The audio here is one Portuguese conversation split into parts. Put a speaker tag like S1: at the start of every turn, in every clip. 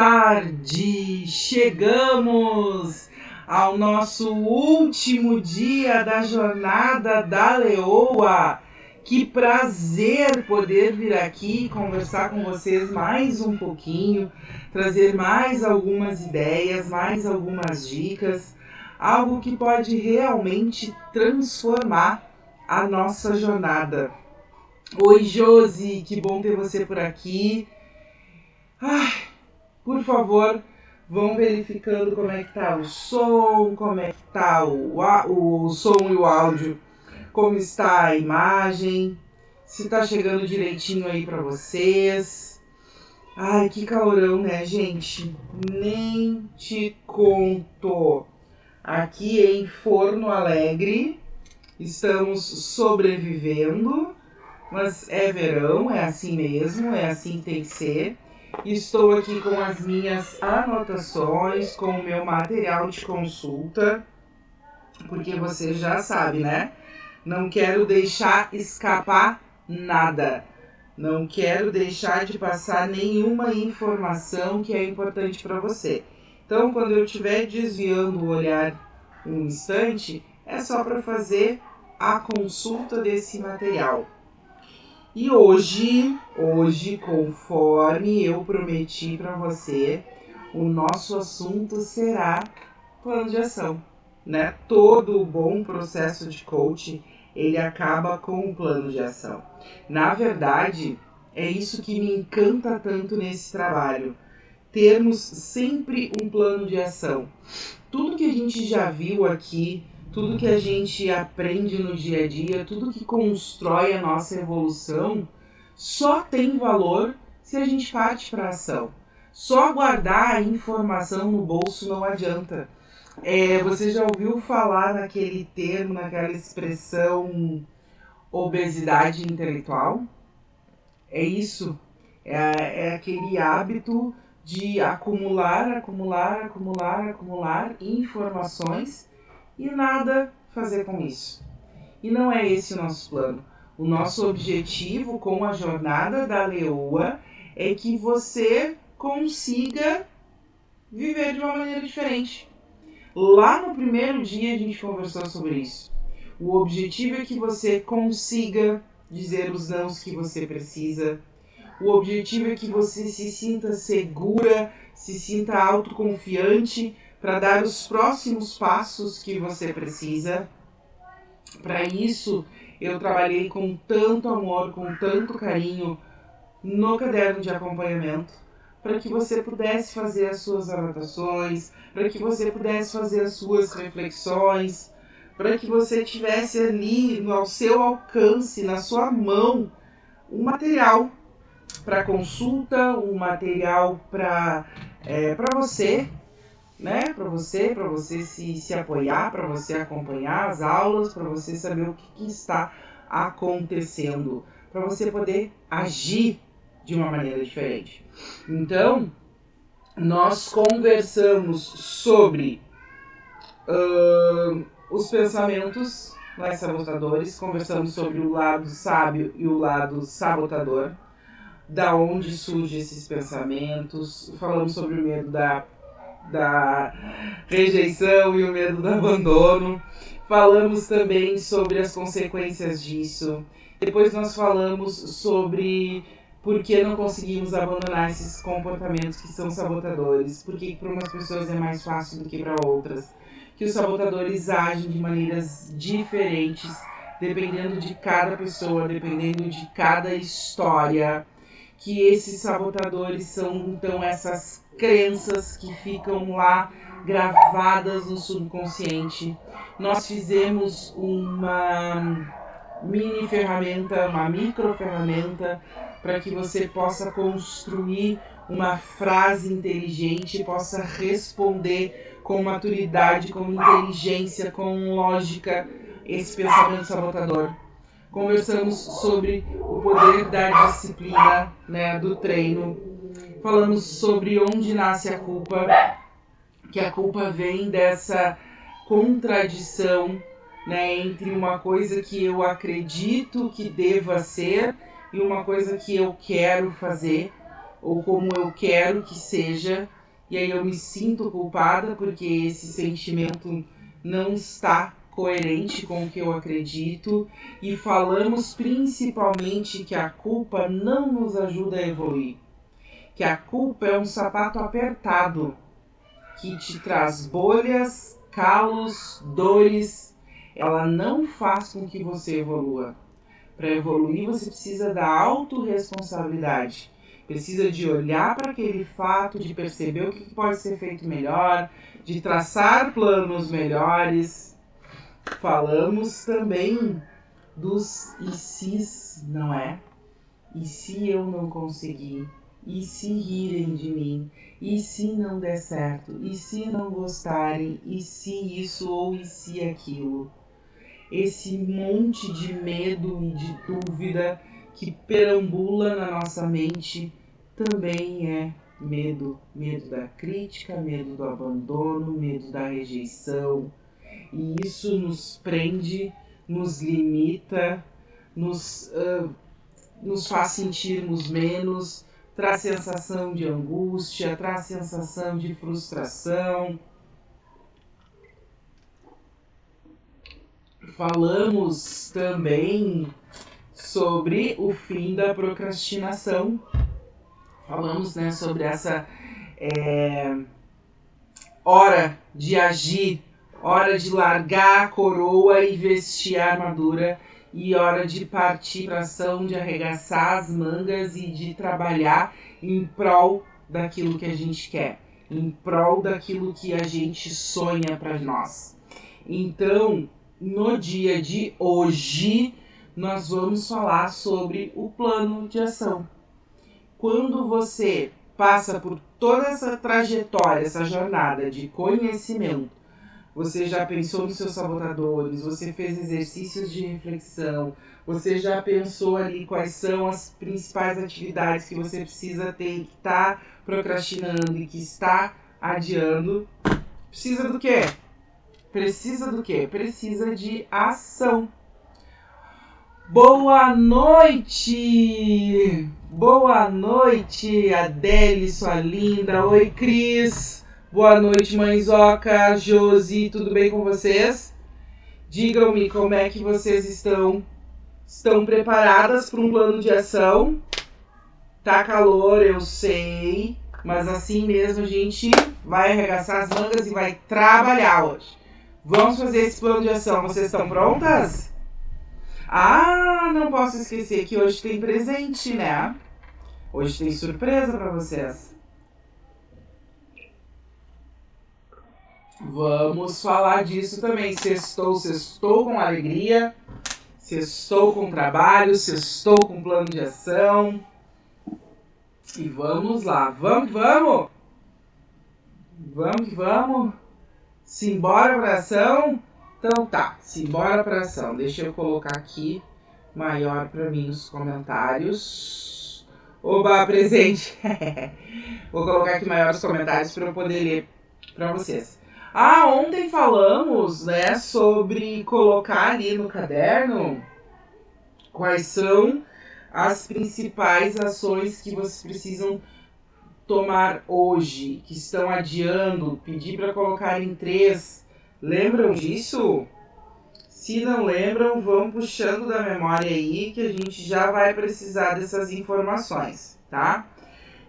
S1: tarde! Chegamos ao nosso último dia da jornada da Leoa. Que prazer poder vir aqui conversar com vocês mais um pouquinho, trazer mais algumas ideias, mais algumas dicas, algo que pode realmente transformar a nossa jornada. Oi, Josi, que bom ter você por aqui. Por favor, vão verificando como é que tá o som, como é que tá o som e o áudio, como está a imagem, se tá chegando direitinho aí para vocês. Ai, que calorão, né, gente? Nem te conto. Aqui em Forno Alegre, estamos sobrevivendo, mas é verão, é assim mesmo, é assim que tem que ser. Estou aqui com as minhas anotações, com o meu material de consulta, porque você já sabe, né? Não quero deixar escapar nada. Não quero deixar de passar nenhuma informação que é importante para você. Então, quando eu estiver desviando o olhar um instante, é só para fazer a consulta desse material. E hoje, conforme eu prometi para você, o nosso assunto será plano de ação, né? Todo bom processo de coaching, ele acaba com um plano de ação. Na verdade, é isso que me encanta tanto nesse trabalho, termos sempre um plano de ação. Tudo que a gente já viu aqui, tudo que a gente aprende no dia a dia, tudo que constrói a nossa evolução, só tem valor se a gente parte para a ação. Só guardar a informação no bolso não adianta. Você já ouviu falar naquele termo, naquela expressão obesidade intelectual? É isso. É aquele hábito de acumular informações e nada fazer com isso. E não é esse o nosso plano. O nosso objetivo com a jornada da Leoa é que você consiga viver de uma maneira diferente. Lá no primeiro dia a gente conversou sobre isso. O objetivo é que você consiga dizer os nãos que você precisa. O objetivo é que você se sinta segura, se sinta autoconfiante para dar os próximos passos que você precisa. Para isso, eu trabalhei com tanto amor, com tanto carinho no caderno de acompanhamento, para que você pudesse fazer as suas anotações, para que você pudesse fazer as suas reflexões, para que você tivesse ali ao seu alcance, na sua mão, um material para consulta, um material para você, né? Para você se apoiar, para você acompanhar as aulas, para você saber o que está acontecendo, para você poder agir de uma maneira diferente. Então, nós conversamos sobre os pensamentos mais sabotadores, conversamos sobre o lado sábio e o lado sabotador, da onde surgem esses pensamentos, falamos sobre o medo da rejeição e o medo do abandono, falamos também sobre as consequências disso, depois nós falamos sobre por que não conseguimos abandonar esses comportamentos que são sabotadores, porque para umas pessoas é mais fácil do que para outras, que os sabotadores agem de maneiras diferentes, dependendo de cada pessoa, dependendo de cada história, que esses sabotadores são então essas crenças que ficam lá gravadas no subconsciente. Nós fizemos uma mini ferramenta, uma micro ferramenta, para que você possa construir uma frase inteligente, possa responder com maturidade, com inteligência, com lógica esse pensamento sabotador. Conversamos sobre o poder da disciplina, né, do treino. Falamos sobre onde nasce a culpa, que a culpa vem dessa contradição, né, entre uma coisa que eu acredito que deva ser e uma coisa que eu quero fazer, ou como eu quero que seja, e aí eu me sinto culpada porque esse sentimento não está coerente com o que eu acredito, e falamos principalmente que a culpa não nos ajuda a evoluir, que a culpa é um sapato apertado que te traz bolhas, calos, dores. Ela não faz com que você evolua. Para evoluir, você precisa da autorresponsabilidade. Precisa de olhar para aquele fato, de perceber o que pode ser feito melhor, de traçar planos melhores. Falamos também dos e se's, não é? E se eu não conseguir? E se rirem de mim? E se não der certo? E se não gostarem? E se isso ou e se aquilo? Esse monte de medo e de dúvida que perambula na nossa mente também é medo. Medo da crítica, medo do abandono, medo da rejeição. E isso nos prende, nos limita, nos faz sentirmos menos, traz sensação de angústia, traz sensação de frustração. Falamos também sobre o fim da procrastinação. Falamos, né, sobre essa hora de agir, hora de largar a coroa e vestir a armadura, e hora de partir para a ação, de arregaçar as mangas e de trabalhar em prol daquilo que a gente quer, em prol daquilo que a gente sonha para nós. Então, no dia de hoje, nós vamos falar sobre o plano de ação. Quando você passa por toda essa trajetória, essa jornada de conhecimento, você já pensou nos seus sabotadores, você fez exercícios de reflexão, você já pensou ali quais são as principais atividades que você precisa ter, que está procrastinando e que está adiando. Precisa do quê? Precisa do quê? Precisa de ação. Boa noite! Boa noite, Adele, sua linda. Oi, Cris. Boa noite, mãezoca, Josi, tudo bem com vocês? Digam-me como é que vocês estão. Estão preparadas para um plano de ação? Tá calor, eu sei, mas assim mesmo a gente vai arregaçar as mangas e vai trabalhar hoje. Vamos fazer esse plano de ação. Vocês estão prontas? Ah, não posso esquecer que hoje tem presente, né? Hoje tem surpresa para vocês. Vamos falar disso também. Sextou com alegria, sextou com trabalho, sextou com plano de ação. E vamos lá, vamos! Vamos que vamos! Simbora pra ação? Então tá, simbora pra ação. Deixa eu colocar aqui maior pra mim nos comentários. Oba, presente! Vou colocar aqui maior nos comentários para eu poder ler pra vocês. Ontem falamos, né, sobre colocar ali no caderno quais são as principais ações que vocês precisam tomar hoje, que estão adiando, pedir para colocar em 3. Lembram disso? Se não lembram, vão puxando da memória aí que a gente já vai precisar dessas informações, tá?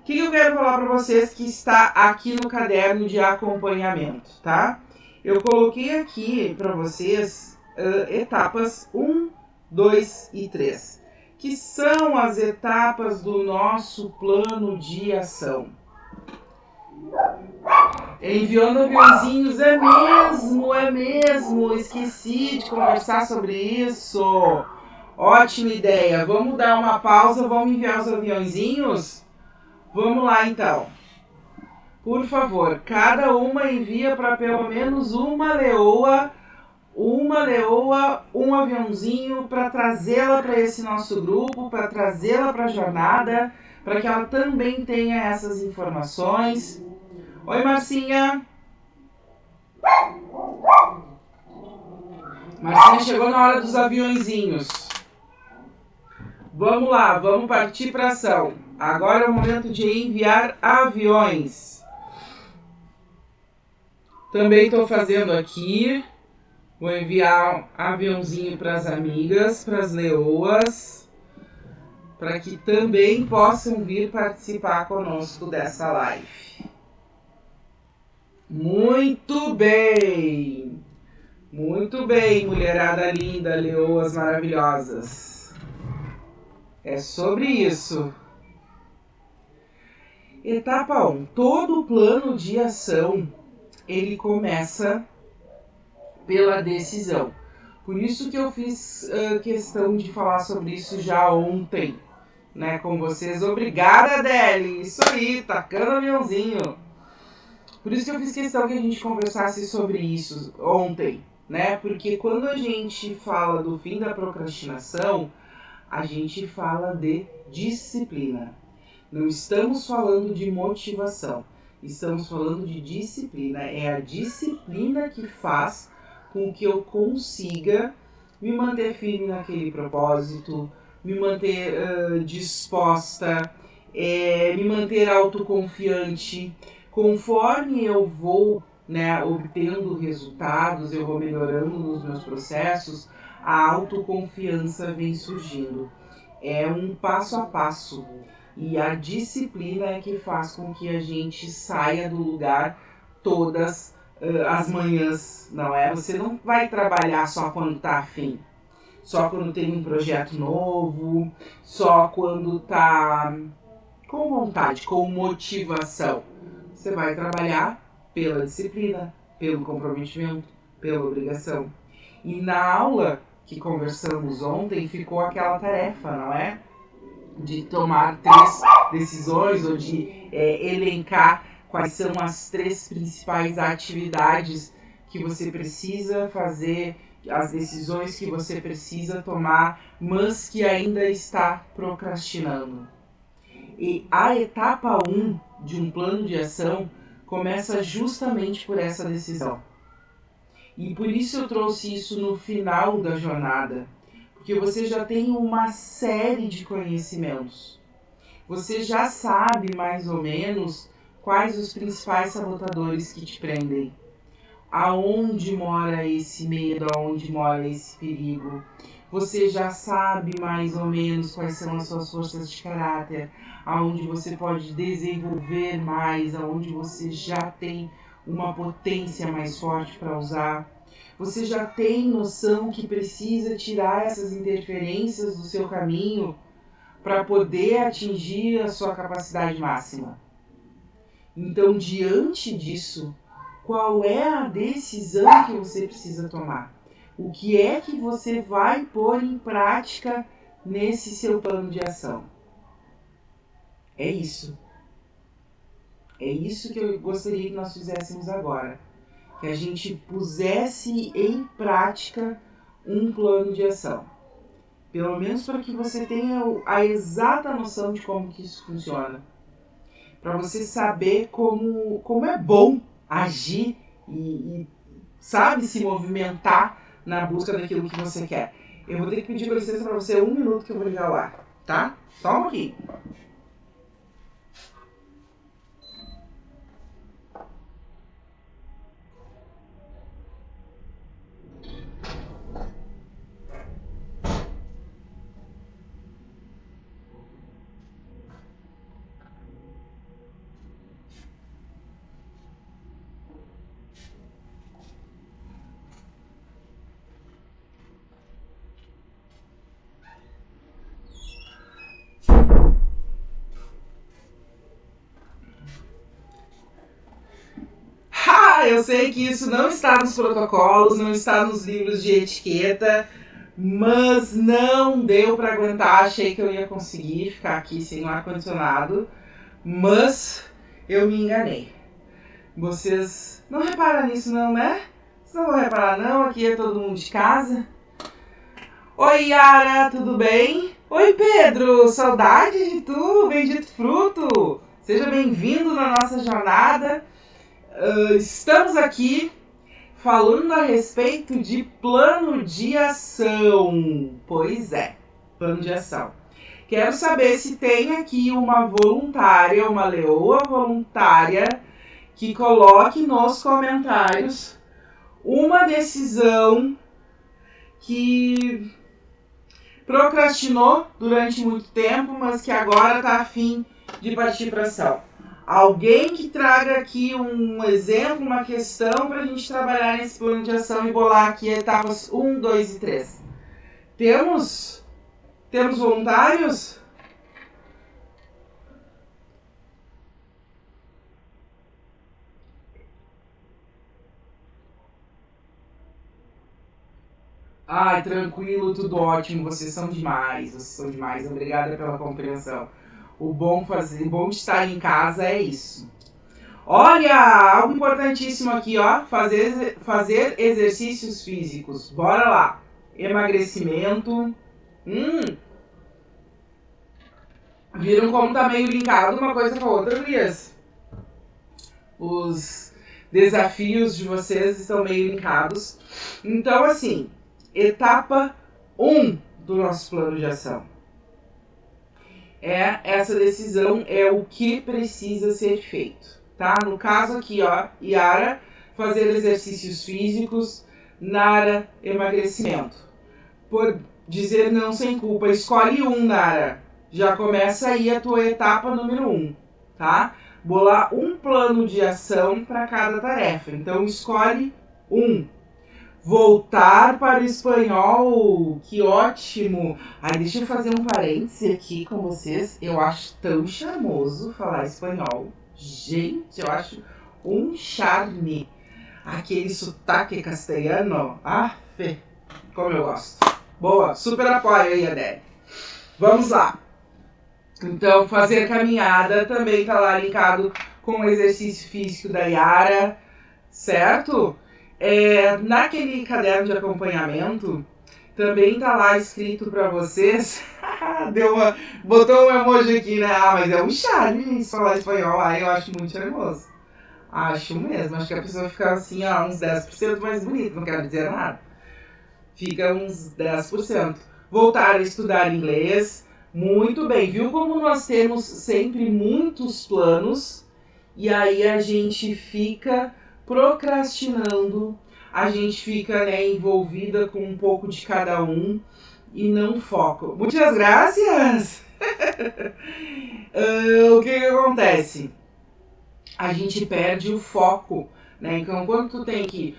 S1: O que eu quero falar para vocês que está aqui no caderno de acompanhamento, tá? Eu coloquei aqui para vocês etapas 1, 2 e 3, que são as etapas do nosso plano de ação. Enviando aviãozinhos, é mesmo, esqueci de conversar sobre isso. Ótima ideia, vamos dar uma pausa, vamos enviar os aviãozinhos? Vamos lá então. Por favor, cada uma envia para pelo menos uma leoa, um aviãozinho, para trazê-la para esse nosso grupo, para trazê-la para a jornada, para que ela também tenha essas informações. Oi, Marcinha. Marcinha chegou na hora dos aviãozinhos. Vamos lá, vamos partir para ação. Agora é o momento de enviar aviões. Também estou fazendo aqui, vou enviar um aviãozinho para as amigas, para as leoas, para que também possam vir participar conosco dessa live. Muito bem, mulherada linda, leoas maravilhosas. É sobre isso. Etapa 1. Todo plano de ação, ele começa pela decisão. Por isso que eu fiz questão de falar sobre isso já ontem, né, com vocês. Obrigada, Adele. Isso aí, tacando o aviãozinho. Por isso que eu fiz questão que a gente conversasse sobre isso ontem, né? Porque quando a gente fala do fim da procrastinação, a gente fala de disciplina. Não estamos falando de motivação, estamos falando de disciplina. É a disciplina que faz com que eu consiga me manter firme naquele propósito, me manter disposta, me manter autoconfiante. Conforme eu vou, né, obtendo resultados, eu vou melhorando nos meus processos, a autoconfiança vem surgindo. É um passo a passo. E a disciplina é que faz com que a gente saia do lugar todas as manhãs, não é? Você não vai trabalhar só quando está afim, só quando tem um projeto novo, só quando está com vontade, com motivação. Você vai trabalhar pela disciplina, pelo comprometimento, pela obrigação. E na aula que conversamos ontem ficou aquela tarefa, não é? De tomar 3 decisões ou de elencar quais são as 3 principais atividades que você precisa fazer, as decisões que você precisa tomar, mas que ainda está procrastinando. E a etapa 1 de um plano de ação começa justamente por essa decisão. E por isso eu trouxe isso no final da jornada. Porque você já tem uma série de conhecimentos. Você já sabe mais ou menos quais os principais sabotadores que te prendem. Aonde mora esse medo, aonde mora esse perigo. Você já sabe mais ou menos quais são as suas forças de caráter, aonde você pode desenvolver mais, aonde você já tem uma potência mais forte para usar. Você já tem noção que precisa tirar essas interferências do seu caminho para poder atingir a sua capacidade máxima. Então, diante disso, qual é a decisão que você precisa tomar? O que é que você vai pôr em prática nesse seu plano de ação? É isso. É isso que eu gostaria que nós fizéssemos agora. Que a gente pusesse em prática um plano de ação. Pelo menos para que você tenha a exata noção de como que isso funciona. Para você saber como é bom agir e sabe, se movimentar na busca daquilo que você quer. Eu vou ter que pedir licença para você 1 minuto que eu vou ligar o ar, tá? Só um pouquinho. Eu sei que isso não está nos protocolos, não está nos livros de etiqueta, mas não deu para aguentar. Achei que eu ia conseguir ficar aqui sem o ar-condicionado, mas eu me enganei. Vocês não reparam nisso não, né? Vocês não vão reparar não, aqui é todo mundo de casa. Oi, Yara, tudo bem? Oi, Pedro, saudade de tu, bendito fruto. Seja bem-vindo na nossa jornada. Estamos aqui falando a respeito de plano de ação. Pois é, plano de ação. Quero saber se tem aqui uma voluntária, uma leoa voluntária que coloque nos comentários uma decisão que procrastinou durante muito tempo, mas que agora está a fim de partir para ação. Alguém que traga aqui um exemplo, uma questão para a gente trabalhar nesse plano de ação e bolar aqui etapas 1, 2 e 3. Temos voluntários? Ai, tranquilo, tudo ótimo, vocês são demais, obrigada pela compreensão. O bom de estar em casa é isso. Olha, algo importantíssimo aqui, ó, fazer exercícios físicos, bora lá. Emagrecimento, viram como tá meio linkado uma coisa com a outra, Elias? Os desafios de vocês estão meio linkados. Então, assim, etapa 1 do nosso plano de ação. Essa decisão é o que precisa ser feito, tá? No caso aqui, ó, Yara, fazer exercícios físicos, Nara, emagrecimento. Por dizer não sem culpa, escolhe um, Nara. Já começa aí a tua etapa número 1, tá? Bolar um plano de ação para cada tarefa. Então, escolhe um. Voltar para o espanhol, que ótimo! Aí deixa eu fazer um parêntese aqui com vocês. Eu acho tão charmoso falar espanhol. Gente, eu acho um charme. Aquele sotaque castelhano, como eu gosto. Boa, super apoio aí, Adele. Vamos lá. Então, fazer caminhada também tá lá linkado com o exercício físico da Yara, certo? Naquele caderno de acompanhamento, também tá lá escrito para vocês. Botou um emoji aqui, né? Mas é um charme falar espanhol. Eu acho muito charmoso. Acho mesmo. Acho que a pessoa fica assim, uns 10% mais bonita. Não quero dizer nada. Fica uns 10%. Voltar a estudar inglês. Muito bem. Viu como nós temos sempre muitos planos? E aí a gente fica procrastinando, a gente fica envolvida com um pouco de cada um e não foca. Muitas graças! O que acontece? A gente perde o foco, né? Então, quando tu tem que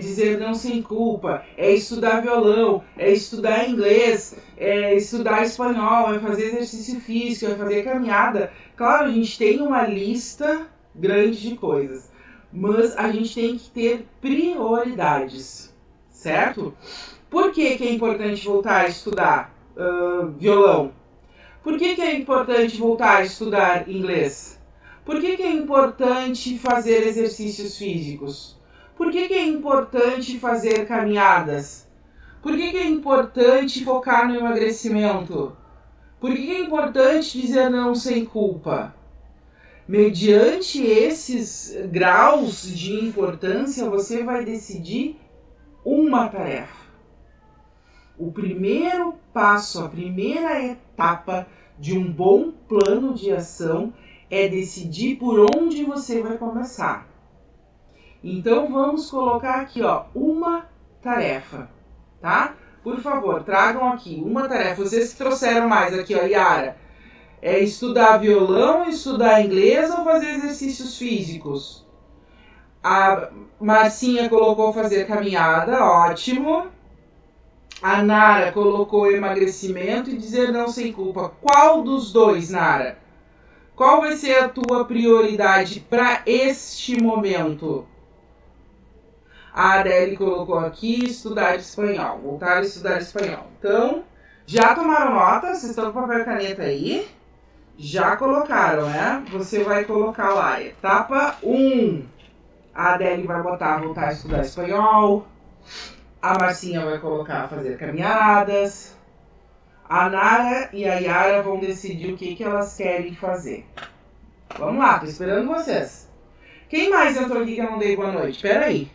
S1: dizer não sem culpa, é estudar violão, é estudar inglês, é estudar espanhol, é fazer exercício físico, é fazer caminhada. Claro, a gente tem uma lista grande de coisas. Mas a gente tem que ter prioridades, certo? Por que é importante voltar a estudar violão? Por que é importante voltar a estudar inglês? Por que é importante fazer exercícios físicos? Por que é importante fazer caminhadas? Por que é importante focar no emagrecimento? Por que é importante dizer não sem culpa? Mediante esses graus de importância, você vai decidir uma tarefa. O primeiro passo, a primeira etapa de um bom plano de ação é decidir por onde você vai começar. Então, vamos colocar aqui, uma tarefa, tá? Por favor, tragam aqui uma tarefa. Vocês que trouxeram mais aqui, Yara. É estudar violão, estudar inglês ou fazer exercícios físicos? A Marcinha colocou fazer caminhada, ótimo. A Nara colocou emagrecimento e dizer não sem culpa. Qual dos dois, Nara? Qual vai ser a tua prioridade para este momento? A Adele colocou aqui estudar espanhol, voltar a estudar espanhol. Então, já tomaram nota? Vocês estão com papel e caneta aí? Já colocaram, né? Você vai colocar lá, etapa 1. A Adele vai botar voltar a estudar espanhol. A Marcinha vai colocar fazer caminhadas. A Nara e a Yara vão decidir o que elas querem fazer. Vamos lá, tô esperando vocês. Quem mais entrou aqui que eu não dei boa noite? Pera aí.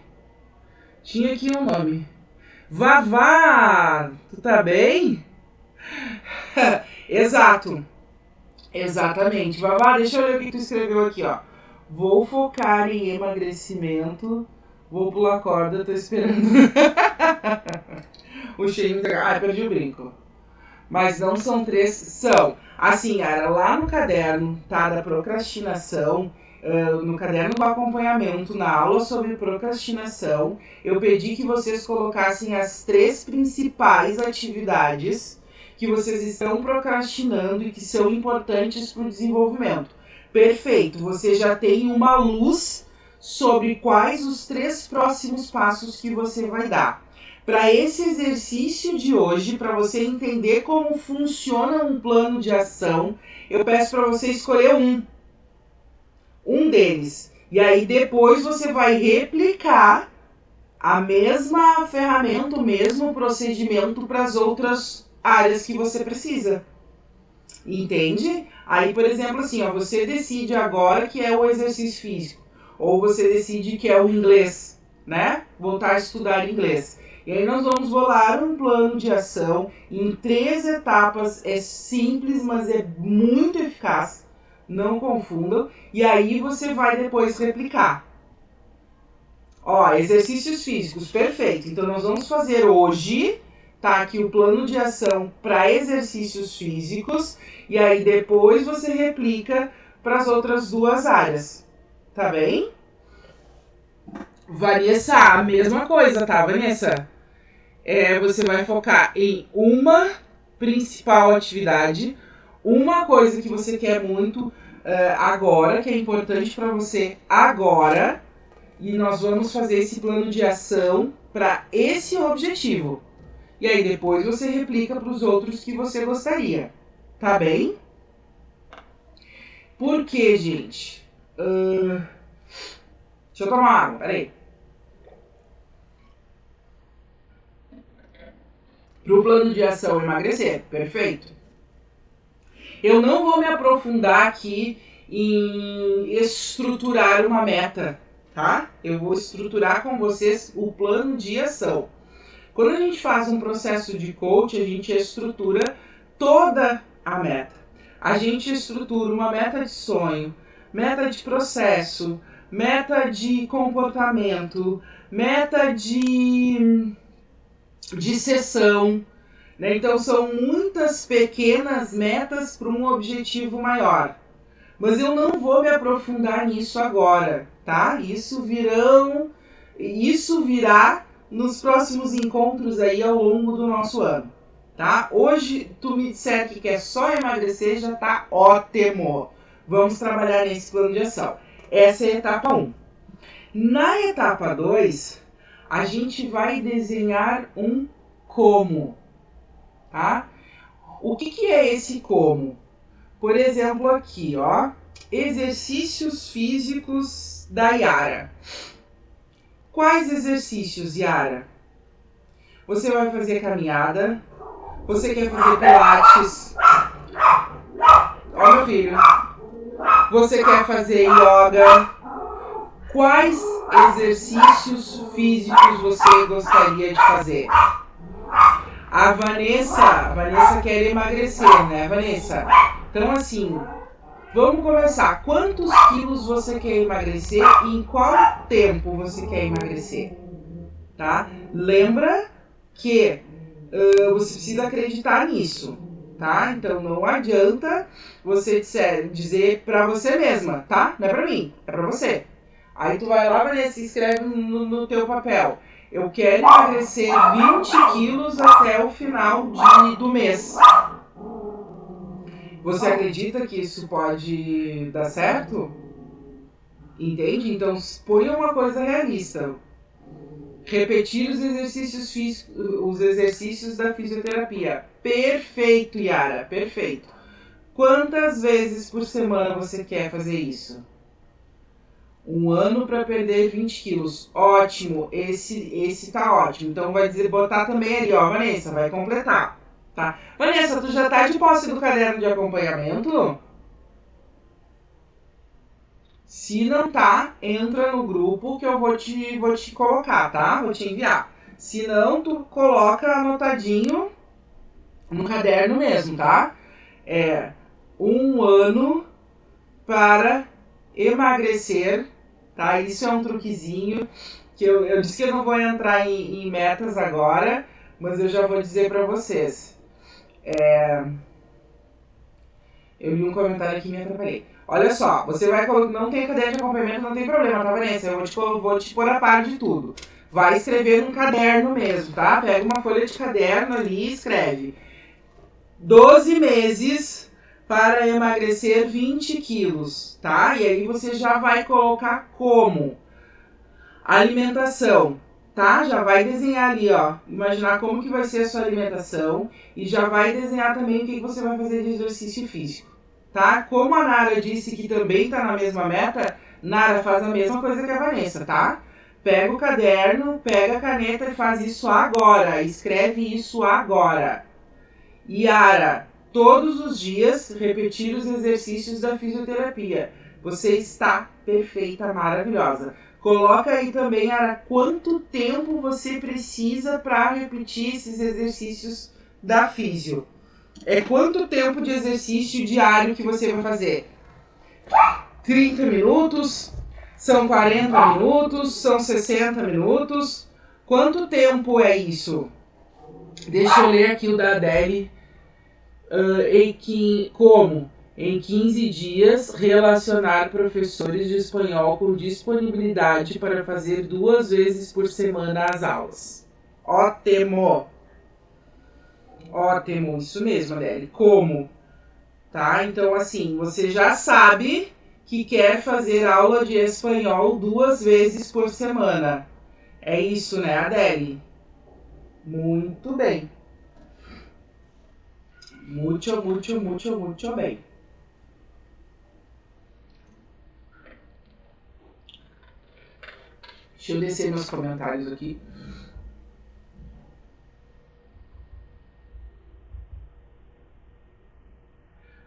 S1: Tinha aqui um nome. Vavá! Tu tá bem? Exato. Exatamente. Vavá, deixa eu ler o que tu escreveu aqui, ó. vou focar em emagrecimento, vou pular corda, tô esperando o cheio. Ai, perdi o brinco. Mas não são 3, são. Assim, era lá no caderno, tá, da procrastinação, no caderno do acompanhamento, na aula sobre procrastinação, eu pedi que vocês colocassem as 3 principais atividades que vocês estão procrastinando e que são importantes para o desenvolvimento. Perfeito, você já tem uma luz sobre quais os 3 próximos passos que você vai dar. Para esse exercício de hoje, para você entender como funciona um plano de ação, eu peço para você escolher um deles. E aí depois você vai replicar a mesma ferramenta, o mesmo procedimento para as outras áreas que você precisa. Entende? Aí, por exemplo, assim, ó, você decide agora que é o exercício físico, ou você decide que é o inglês, né? Voltar a estudar inglês. E aí nós vamos bolar um plano de ação em 3 etapas, é simples, mas é muito eficaz, não confundam, e aí você vai depois replicar. Ó, exercícios físicos, perfeito, então nós vamos fazer hoje, tá aqui o plano de ação para exercícios físicos, e aí depois você replica para as outras 2 áreas, tá bem? Vanessa, a mesma coisa, tá, Vanessa? Você vai focar em uma principal atividade, uma coisa que você quer muito agora, que é importante para você agora, e nós vamos fazer esse plano de ação para esse objetivo. E aí depois você replica para os outros que você gostaria, tá bem? Por quê, gente? Deixa eu tomar água, peraí. Para o plano de ação emagrecer, perfeito. Eu não vou me aprofundar aqui em estruturar uma meta, tá? Eu vou estruturar com vocês o plano de ação. Quando a gente faz um processo de coach, a gente estrutura toda a meta. A gente estrutura uma meta de sonho, meta de processo, meta de comportamento, meta de sessão, né? Então são muitas pequenas metas para um objetivo maior. Mas eu não vou me aprofundar nisso agora, tá? Isso virá nos próximos encontros aí ao longo do nosso ano, tá? Hoje tu me disser que quer só emagrecer, já tá ótimo. Vamos trabalhar nesse plano de ação. Essa é a etapa 1. Na etapa 2, a gente vai desenhar um como, tá? O que é esse como? Por exemplo, aqui, ó, exercícios físicos da Yara. Quais exercícios, Yara? Você vai fazer caminhada? Você quer fazer pilates? Ó, meu filho. Você quer fazer yoga? Quais exercícios físicos você gostaria de fazer? A Vanessa quer emagrecer, né, Vanessa? Então, assim, vamos começar. Quantos quilos você quer emagrecer e em qual tempo você quer emagrecer? Tá? Lembra que você precisa acreditar nisso, tá? Então, não adianta você dizer pra você mesma, tá? Não é pra mim, é pra você. Aí tu vai lá, Vanessa, e escreve no teu papel. Eu quero emagrecer 20 quilos até o final do mês. Você acredita que isso pode dar certo? Entende? Então, põe uma coisa realista. Repetir os exercícios físicos, os exercícios da fisioterapia. Perfeito, Yara, perfeito. Quantas vezes por semana você quer fazer isso? 1 ano para perder 20 quilos. Ótimo, esse tá ótimo. Então vai botar também ali, ó, Vanessa, vai completar, tá? Vanessa, tu já tá de posse do caderno de acompanhamento? Se não tá, entra no grupo que eu vou te colocar, tá? Vou te enviar. Se não, tu coloca anotadinho no caderno mesmo, tá? 1 ano para emagrecer, tá? Isso é um truquezinho que eu disse que eu não vou entrar em metas agora, mas eu já vou dizer para vocês. Eu li um comentário aqui e me atrapalhei. Olha só, você vai colocar. Não tem caderno de acompanhamento, não tem problema, tá, Vanessa? Eu vou te pôr a par de tudo. Vai escrever num caderno mesmo, tá? Pega uma folha de caderno ali e escreve. 12 meses para emagrecer 20 quilos, tá? E aí você já vai colocar como? Alimentação, tá? Já vai desenhar ali, ó. Imaginar como que vai ser a sua alimentação e já vai desenhar também o que você vai fazer de exercício físico, tá? Como a Nara disse que também tá na mesma meta, Nara faz a mesma coisa que a Vanessa, tá? Pega o caderno, pega a caneta e faz isso agora. Escreve isso agora. Yara, todos os dias repetir os exercícios da fisioterapia. Você está perfeita, maravilhosa. Coloca aí também, Yara, quanto tempo você precisa para repetir esses exercícios da físio. É quanto tempo de exercício diário que você vai fazer? 30 minutos? São 40 minutos? São 60 minutos? Quanto tempo é isso? Deixa eu ler aqui o da Adele. Como? Em 15 dias, relacionar professores de espanhol com disponibilidade para fazer 2 vezes por semana as aulas. Ótimo! Ótimo, isso mesmo, Adele. Como? Tá? Então, assim, você já sabe que quer fazer aula de espanhol 2 vezes por semana. É isso, né, Adele? Muito bem. Muito bem. Deixa eu descer meus comentários aqui.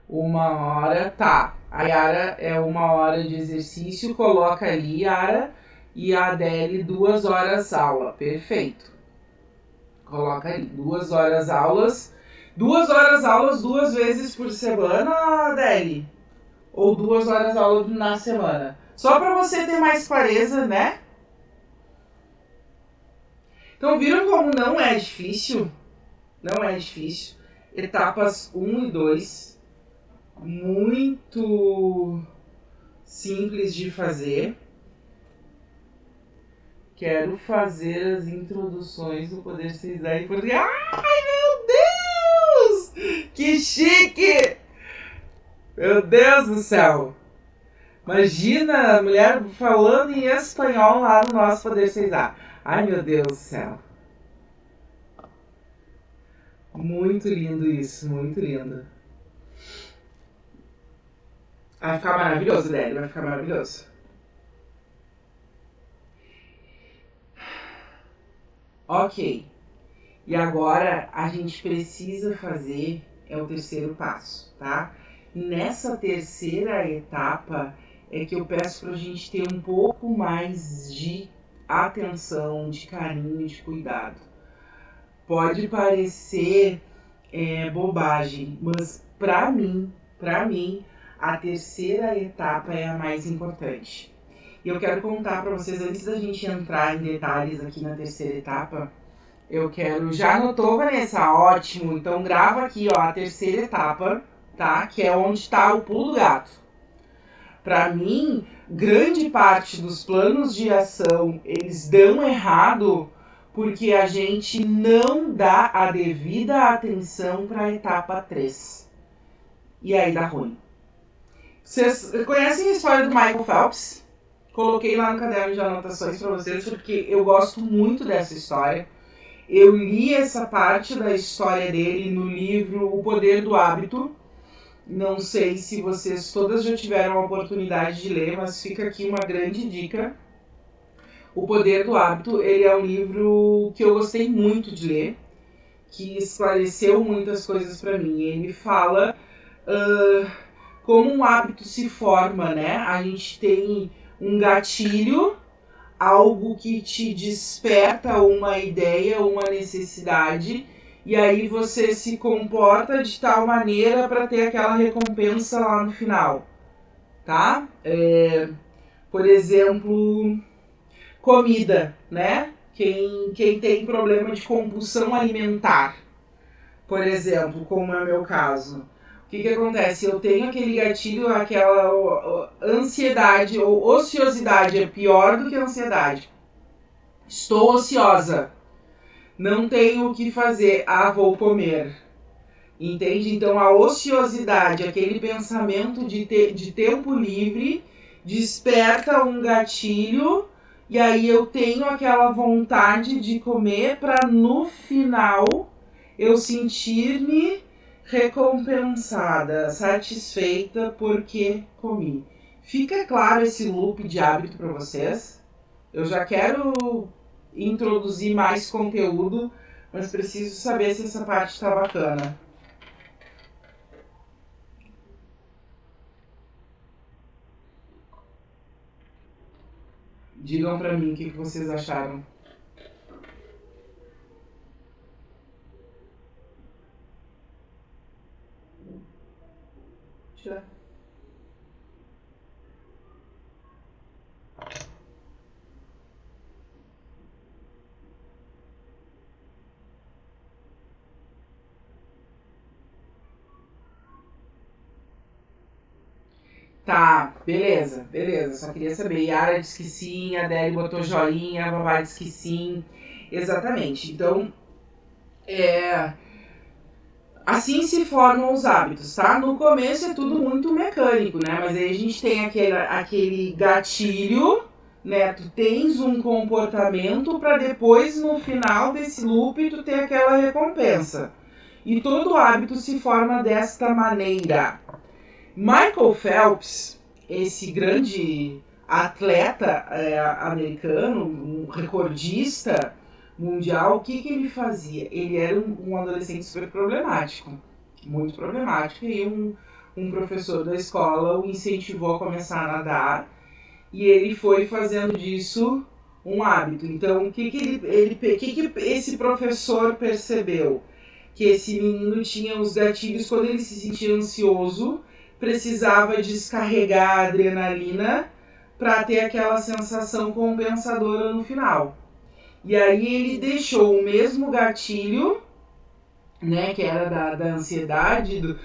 S1: Uma hora, tá. A Yara é 1 hora de exercício, coloca ali, Yara, e a Adele 2 horas aula. Perfeito. Coloca ali, 2 horas aulas. 2 horas aulas 2 vezes por semana, Adele? Ou 2 horas aulas na semana? Só para você ter mais clareza, né? Então viram como não é difícil? Não é difícil. Etapas 1 e 2. Muito simples de fazer. Quero fazer as introduções do Poder 6 em português. Ai, meu Deus! Que chique! Meu Deus do céu! Imagina a mulher falando em espanhol lá no nosso Poder 6A. Ai, meu Deus do céu! Muito lindo isso, muito lindo. Vai ficar maravilhoso, Délio, vai ficar maravilhoso. Ok. E agora a gente precisa fazer o terceiro passo, tá? Nessa terceira etapa é que eu peço pra gente ter um pouco mais de atenção, de carinho, de cuidado. Pode parecer bobagem, mas pra mim, a terceira etapa é a mais importante. E eu quero contar para vocês, antes da gente entrar em detalhes aqui na terceira etapa, eu quero... Já anotou, Vanessa? Ótimo! Então grava aqui, ó, a terceira etapa, tá? Que é onde está o pulo do gato. Para mim, grande parte dos planos de ação, eles dão errado porque a gente não dá a devida atenção para a etapa 3. E aí dá ruim. Vocês conhecem a história do Michael Phelps? Coloquei lá no caderno de anotações para vocês porque eu gosto muito dessa história. Eu li essa parte da história dele no livro O Poder do Hábito. Não sei se vocês todas já tiveram a oportunidade de ler, mas fica aqui uma grande dica. O Poder do Hábito, ele é um livro que eu gostei muito de ler, que esclareceu muitas coisas para mim. Ele fala como um hábito se forma, né? A gente tem um gatilho, algo que te desperta uma ideia, uma necessidade, e aí você se comporta de tal maneira para ter aquela recompensa lá no final, tá? Por exemplo, comida, né? Quem tem problema de compulsão alimentar, por exemplo, como é o meu caso. O que acontece? Eu tenho aquele gatilho, aquela ansiedade ou ociosidade, é pior do que ansiedade. Estou ociosa, não tenho o que fazer, vou comer. Entende? Então a ociosidade, aquele pensamento de tempo livre, desperta um gatilho e aí eu tenho aquela vontade de comer para no final eu sentir-me recompensada, satisfeita porque comi. Fica claro esse loop de hábito para vocês? Eu já quero introduzir mais conteúdo, mas preciso saber se essa parte está bacana. Digam pra mim o que vocês acharam. Tira. Tá, beleza. Só queria saber. Yara disse que sim, a Adele botou joinha, a Babá disse que sim. Exatamente. Então, assim se formam os hábitos, tá? No começo é tudo muito mecânico, né? Mas aí a gente tem aquele gatilho, né? Tu tens um comportamento para depois, no final desse loop, tu ter aquela recompensa. E todo hábito se forma desta maneira. Michael Phelps, esse grande atleta americano, um recordista mundial, o que ele fazia? Ele era um adolescente super problemático, muito problemático, e um professor da escola o incentivou a começar a nadar, e ele foi fazendo disso um hábito. Então, o que esse professor percebeu? Que esse menino tinha os gatilhos quando ele se sentia ansioso, precisava descarregar a adrenalina para ter aquela sensação compensadora no final. E aí ele deixou o mesmo gatilho, né, que era da ansiedade,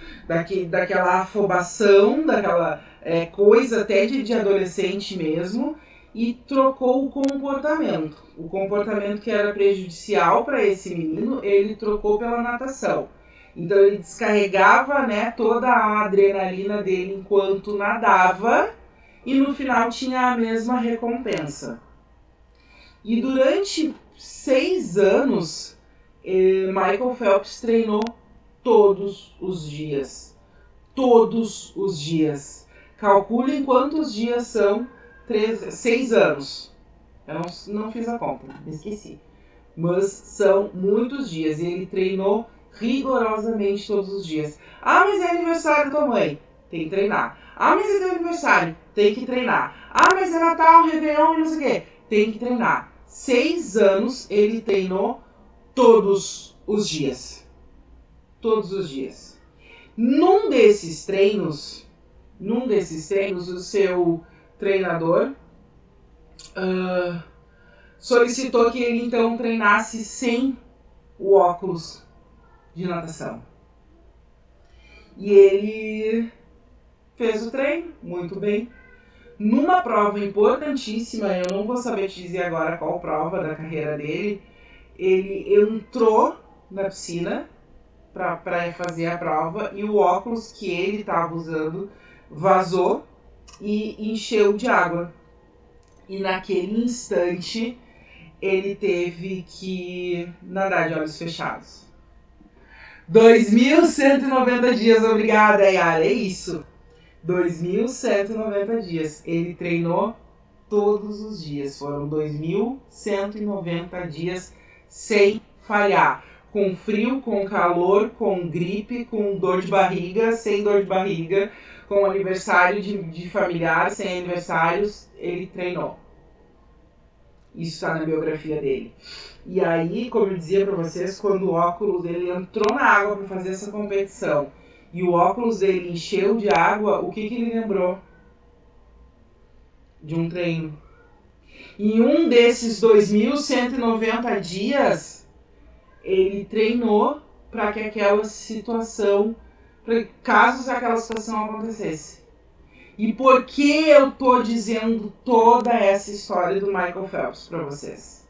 S1: daquela afobação, daquela coisa até de adolescente mesmo, e trocou o comportamento. O comportamento que era prejudicial para esse menino, ele trocou pela natação. Então ele descarregava, né, toda a adrenalina dele enquanto nadava e no final tinha a mesma recompensa. E durante 6 anos, Michael Phelps treinou todos os dias. Todos os dias. Calculem quantos dias são 6 anos. Eu não fiz a conta, me esqueci. Mas são muitos dias. E ele treinou rigorosamente todos os dias. Mas é aniversário da tua mãe. Tem que treinar. Mas é teu aniversário. Tem que treinar. Mas é Natal, Réveillon e não sei o quê. Tem que treinar. 6 anos ele treinou todos os dias. Todos os dias. Num desses treinos, o seu treinador solicitou que ele então treinasse sem o óculos de natação. E ele fez o treino muito bem. Numa prova importantíssima, eu não vou saber te dizer agora qual prova da carreira dele, ele entrou na piscina para fazer a prova e o óculos que ele estava usando vazou e encheu de água. E naquele instante ele teve que nadar de olhos fechados. 2.190 dias, obrigada, Yara, é isso. 2.190 dias. Ele treinou todos os dias. Foram 2.190 dias sem falhar. Com frio, com calor, com gripe, com dor de barriga, sem dor de barriga, com aniversário de familiar, sem aniversários, ele treinou. Isso está na biografia dele. E aí, como eu dizia para vocês, quando o óculos dele entrou na água para fazer essa competição e o óculos dele encheu de água, o que ele lembrou? de um treino. Em um desses 2.190 dias, ele treinou para que aquela situação, caso aquela situação acontecesse. E por que eu tô dizendo toda essa história do Michael Phelps para vocês?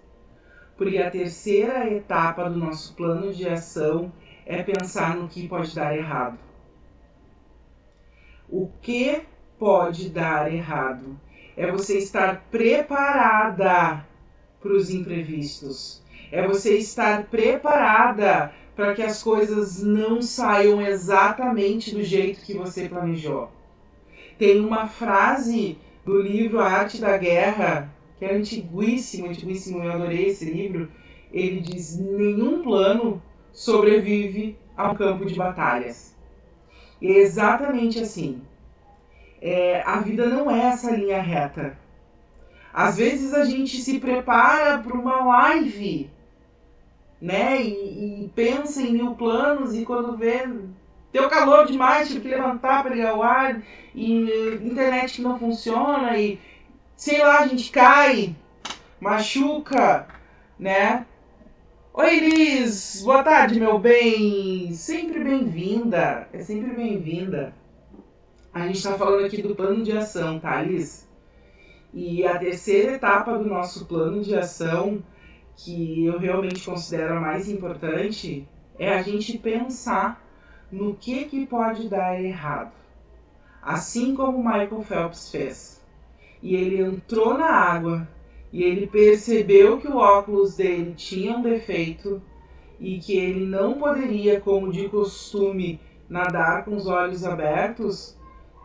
S1: Porque a terceira etapa do nosso plano de ação é pensar no que pode dar errado. O que pode dar errado é você estar preparada para os imprevistos. É você estar preparada para que as coisas não saiam exatamente do jeito que você planejou. Tem uma frase do livro A Arte da Guerra, que é antiguíssimo, eu adorei esse livro. Ele diz: nenhum plano sobrevive a um campo de batalhas. E é exatamente assim. A vida não é essa linha reta. Às vezes a gente se prepara para uma live, né? E pensa em 1000 planos e quando vê, deu calor demais, tive que levantar para ligar o ar, e internet que não funciona, e sei lá, a gente cai, machuca, né? Oi, Liz! Boa tarde, meu bem! Sempre bem-vinda! É sempre bem-vinda. A gente está falando aqui do plano de ação, tá, Liz? E a terceira etapa do nosso plano de ação, que eu realmente considero a mais importante, é a gente pensar no que pode dar errado. Assim como Michael Phelps fez. E ele entrou na água e ele percebeu que o óculos dele tinha um defeito e que ele não poderia, como de costume, nadar com os olhos abertos.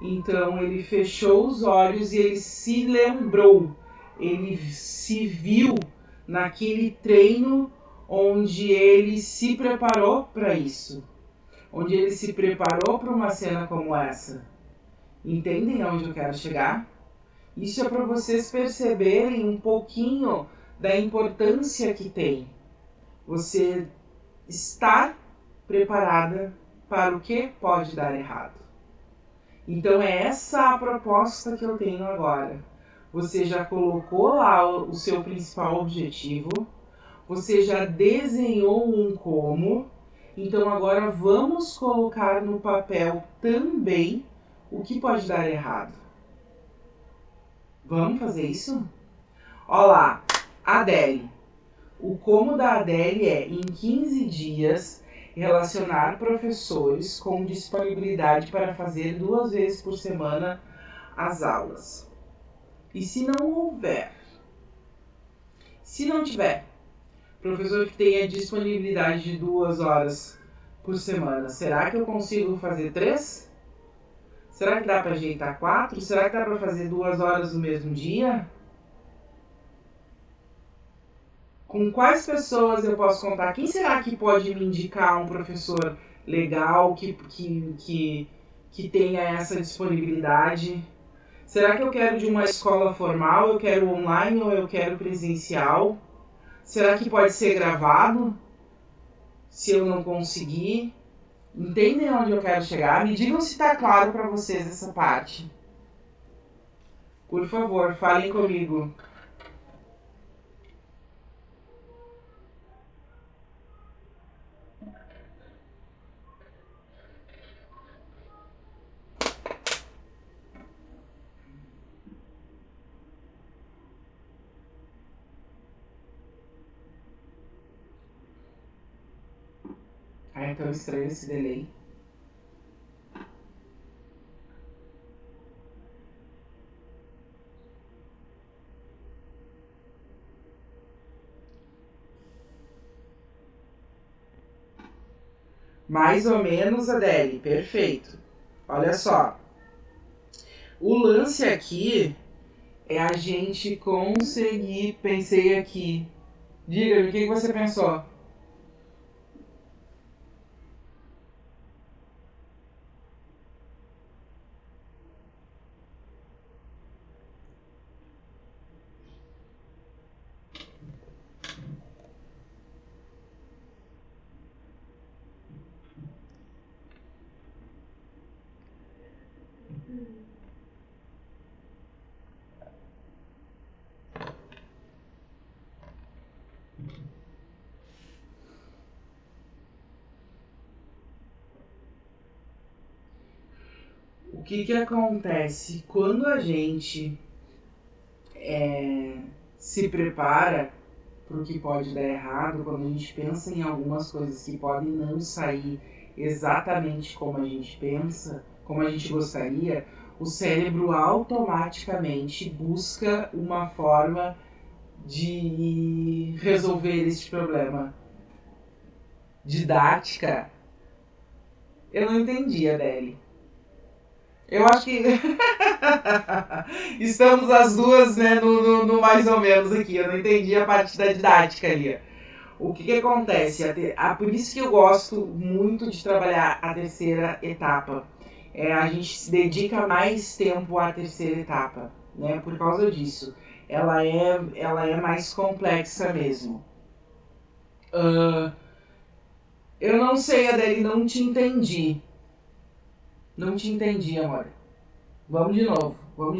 S1: Então ele fechou os olhos e ele se lembrou, ele se viu naquele treino onde ele se preparou para isso, onde ele se preparou para uma cena como essa. Entendem aonde eu quero chegar? Isso é para vocês perceberem um pouquinho da importância que tem você estar preparada para o que pode dar errado. Então é essa a proposta que eu tenho agora. Você já colocou lá o seu principal objetivo, você já desenhou um como, então agora vamos colocar no papel também o que pode dar errado. Vamos fazer isso? Olá, Adele. O como da Adele é, em 15 dias, relacionar professores com disponibilidade para fazer 2 vezes por semana as aulas. E se não houver? Se não tiver professor que tenha disponibilidade de 2 horas por semana, será que eu consigo fazer 3? Será que dá para ajeitar 4? Será que dá para fazer 2 horas no mesmo dia? Com quais pessoas eu posso contar? Quem será que pode me indicar um professor legal que tenha essa disponibilidade? Será que eu quero de uma escola formal, eu quero online ou eu quero presencial? Será que pode ser gravado? Se eu não conseguir? Entendem onde eu quero chegar? Me digam se está claro para vocês essa parte. Por favor, falem comigo. É tão estranho esse delay. Mais ou menos, Adele. Perfeito. Olha só. O lance aqui é a gente conseguir... Pensei aqui. Diga-me, o que você pensou? O que acontece quando a gente se prepara para o que pode dar errado, quando a gente pensa em algumas coisas que podem não sair exatamente como a gente pensa, como a gente gostaria, o cérebro automaticamente busca uma forma de resolver este problema. Didática? Eu não entendi, Adele. Eu acho que estamos as duas, né, no mais ou menos aqui. Eu não entendi a parte da didática ali. O que acontece? Por isso que eu gosto muito de trabalhar a terceira etapa. A gente se dedica mais tempo à terceira etapa, né? Por causa disso. Ela é mais complexa mesmo. Eu não sei, Adele, não te entendi. Não te entendi, amor. Vamos de novo. O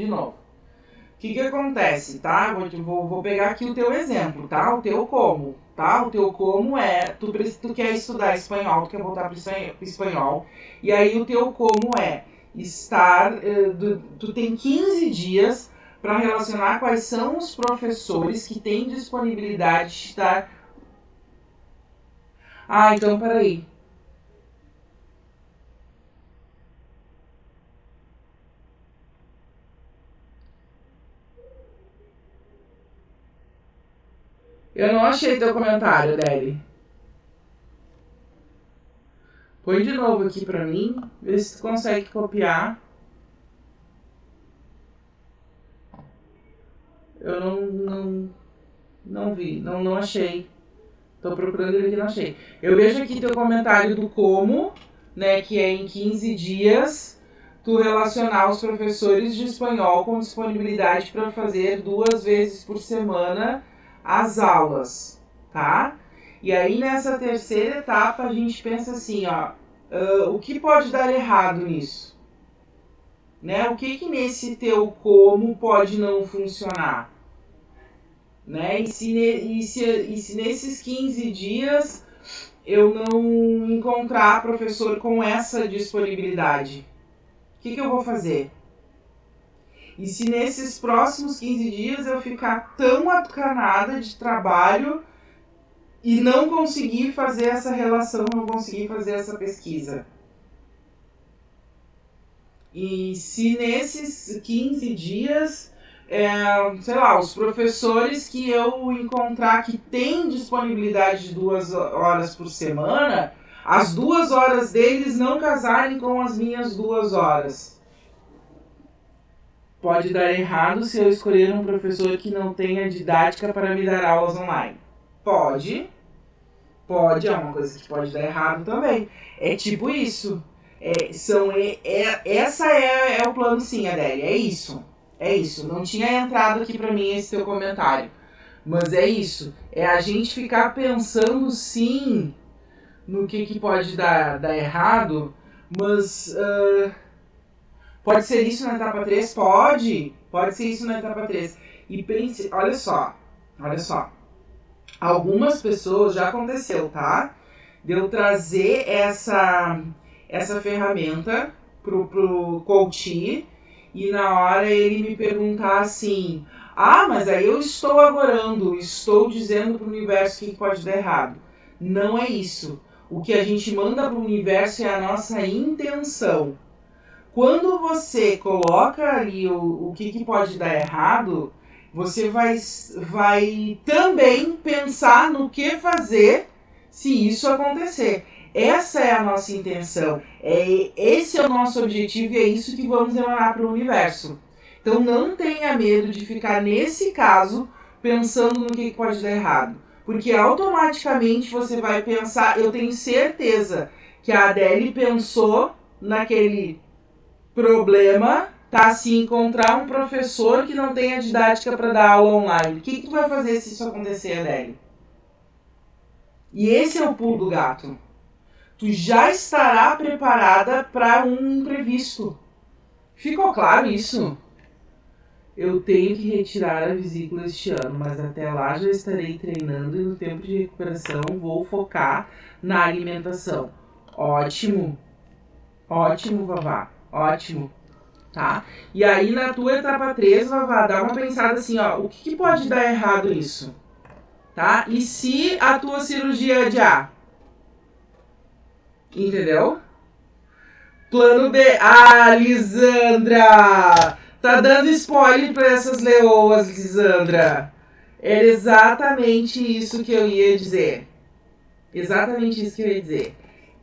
S1: que acontece, tá? Vou pegar aqui o teu exemplo, tá? O teu como, tá? O teu como tu quer estudar espanhol, tu quer voltar pro espanhol, e aí o teu como tu tem 15 dias para relacionar quais são os professores que têm disponibilidade de estar... Ah, então peraí. Eu não achei teu comentário, Deli. Põe de novo aqui pra mim, vê se tu consegue copiar. Eu não vi, não achei. Tô procurando ele aqui, não achei. Eu vejo aqui teu comentário do como, né, que é em 15 dias, tu relacionar os professores de espanhol com disponibilidade para fazer 2 vezes por semana as aulas, tá? E aí nessa terceira etapa a gente pensa assim, ó, o que pode dar errado nisso? Né? O que nesse teu como pode não funcionar? Né? E se nesses 15 dias eu não encontrar professor com essa disponibilidade, o que eu vou fazer? E se nesses próximos 15 dias eu ficar tão atucanada de trabalho e não conseguir fazer essa relação, não conseguir fazer essa pesquisa? E se nesses 15 dias, sei lá, os professores que eu encontrar que têm disponibilidade de 2 horas por semana, as 2 horas deles não casarem com as minhas 2 horas. Pode dar errado se eu escolher um professor que não tenha didática para me dar aulas online. Pode, é uma coisa que pode dar errado também. É tipo isso. Essa é o plano sim, Adélia. É isso. Não tinha entrado aqui para mim esse teu comentário. Mas é isso. É a gente ficar pensando sim no que pode dar errado, mas pode ser isso na etapa 3? Pode ser isso na etapa 3. E pense, olha só. Algumas pessoas já aconteceu, tá? De eu trazer essa ferramenta pro coach e na hora ele me perguntar assim: ah, mas aí eu estou agorando, estou dizendo pro universo que pode dar errado. Não é isso. O que a gente manda pro universo é a nossa intenção. Quando você coloca ali o que pode dar errado, você vai também pensar no que fazer se isso acontecer. Essa é a nossa intenção, esse é o nosso objetivo e é isso que vamos emanar para o universo. Então não tenha medo de ficar nesse caso pensando no que pode dar errado, porque automaticamente você vai pensar, eu tenho certeza que a Adele pensou naquele problema, tá? Se encontrar um professor que não tenha didática para dar aula online, o que tu vai fazer se isso acontecer, Adele? E esse é o pulo do gato. Tu já estará preparada para um imprevisto. Ficou claro isso? Eu tenho que retirar a vesícula este ano, mas até lá já estarei treinando e no tempo de recuperação vou focar na alimentação. Ótimo, Vavá, ótimo. tá? E aí na tua etapa 3, vai dar uma pensada assim, ó, o que pode dar errado nisso, tá? E se a tua cirurgia adiar? Entendeu? Plano B. Ah, Lisandra! Tá dando spoiler pra essas leoas, Lisandra. Era exatamente isso que eu ia dizer. Exatamente isso que eu ia dizer.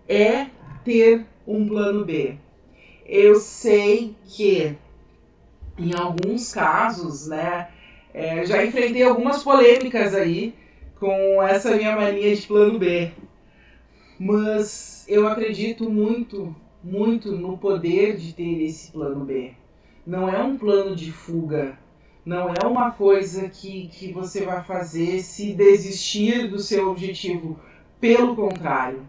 S1: É ter um plano B. Eu sei que em alguns casos, né, já enfrentei algumas polêmicas aí com essa minha mania de plano B. Mas eu acredito muito, muito no poder de ter esse plano B. Não é um plano de fuga. Não é uma coisa que você vai fazer se desistir do seu objetivo. Pelo contrário.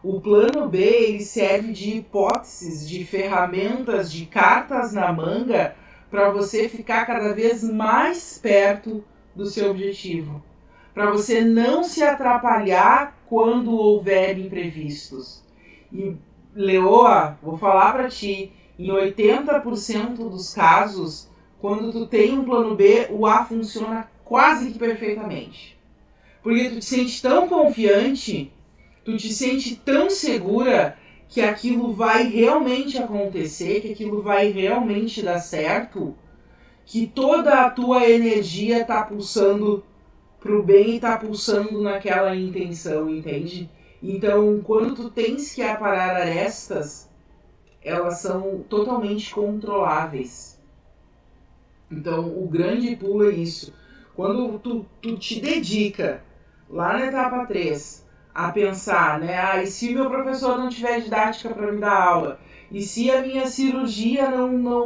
S1: O plano B ele serve de hipóteses, de ferramentas, de cartas na manga para você ficar cada vez mais perto do seu objetivo. Para você não se atrapalhar quando houver imprevistos. E, Leoa, vou falar para ti, em 80% dos casos, quando tu tem um plano B, o A funciona quase que perfeitamente. Porque tu te sente tão confiante, tu te sente tão segura que aquilo vai realmente acontecer, que aquilo vai realmente dar certo, que toda a tua energia tá pulsando pro bem e tá pulsando naquela intenção, entende? Então, quando tu tens que aparar arestas, elas são totalmente controláveis. Então, o grande pulo é isso. Quando tu te dedica, lá na etapa 3, a pensar, né? E se o meu professor não tiver didática para me dar aula? E se a minha cirurgia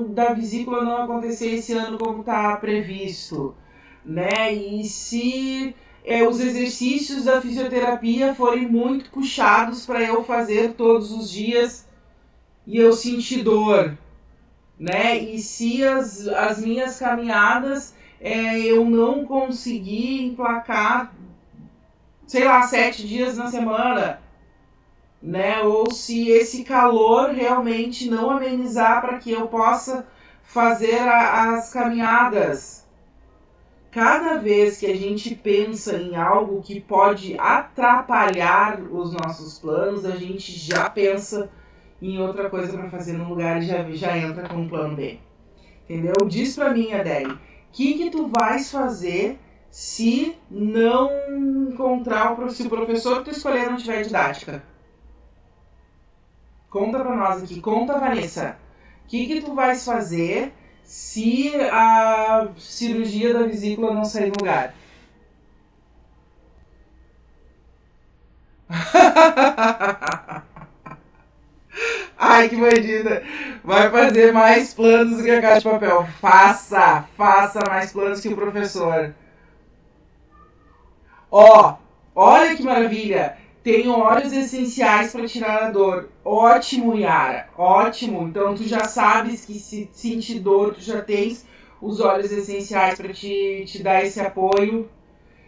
S1: da vesícula não acontecer esse ano como está previsto? Né? E se os exercícios da fisioterapia forem muito puxados para eu fazer todos os dias e eu sentir dor, né? E se as minhas caminhadas eu não conseguir emplacar, sei lá, 7 dias na semana, né? Ou se esse calor realmente não amenizar para que eu possa fazer as caminhadas. Cada vez que a gente pensa em algo que pode atrapalhar os nossos planos, a gente já pensa em outra coisa para fazer no lugar e já entra com um plano B. Entendeu? Diz pra mim, Adele, o que tu vais fazer se não encontrar se o professor que tu escolher não tiver didática? Conta pra nós aqui, conta, Vanessa. O que tu vais fazer se a cirurgia da vesícula não sair do lugar? Ai, que bandida. Vai fazer mais planos do que a Casa de Papel. Faça mais planos que o professor. Ó, olha que maravilha. Tem óleos essenciais para tirar a dor. Ótimo, Yara. Ótimo. Então tu já sabes que se sentir dor, tu já tens os óleos essenciais para te dar esse apoio.